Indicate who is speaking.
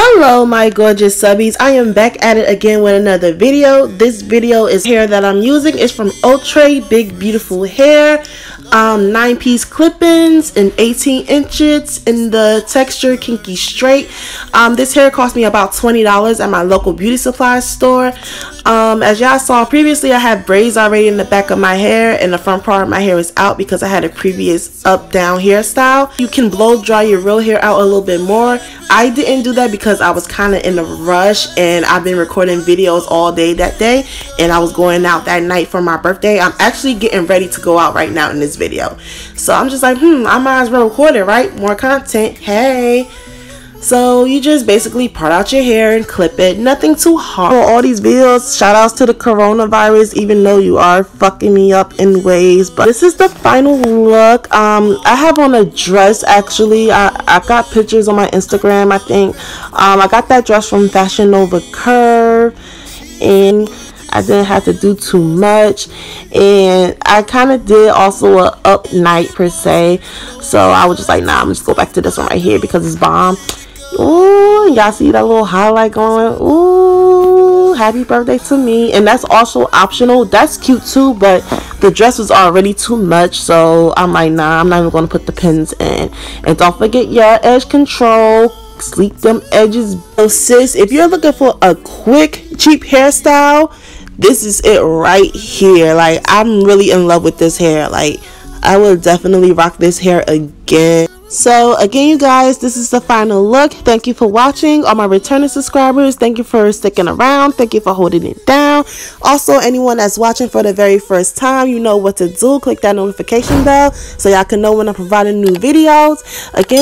Speaker 1: Hello my gorgeous subbies, I am back at it again with another video. This video is hair that I'm using. It's from Outre Big Beautiful Hair, 9-piece clip-ins in 18 inches in the texture Kinky Straight. This hair cost me about $20 at my local beauty supply store. As y'all saw previously, I have braids already in the back of my hair, and the front part of my hair is out because I had a previous up-down hairstyle. You can blow dry your real hair out a little bit more. I didn't do that because I was kind of in a rush, and I've been recording videos all day that day, and I was going out that night for my birthday. I'm actually getting ready to go out right now in this video, so I'm just like, I might as well record it, right? More content. Hey. So you just basically part out your hair and clip it. Nothing too hard. For all these videos, shout outs to the coronavirus, even though you are fucking me up in ways. But this is the final look. I have on a dress actually. I got pictures on my Instagram, I think. I got that dress from Fashion Nova Curve, and I didn't have to do too much, and I kind of did also a up night per se, so I was just like, nah, I'm just go back to this one right here because it's bomb. Ooh, y'all see that little highlight going? Ooh, happy birthday to me. And that's also optional. That's cute too, but the dress was already too much, so I'm like, nah, I'm not even going to put the pins in. And don't forget your edge control. Sleek them edges. So sis, if you're looking for a quick cheap hairstyle, this is it right here. Like, I'm really in love with this hair. Like, I will definitely rock this hair again. So again, you guys, this is the final look. Thank you for watching. All my returning subscribers, thank you for sticking around. Thank you for holding it down. Also, anyone that's watching for the very first time, you know what to do. Click that notification bell so y'all can know when I'm providing new videos. Again,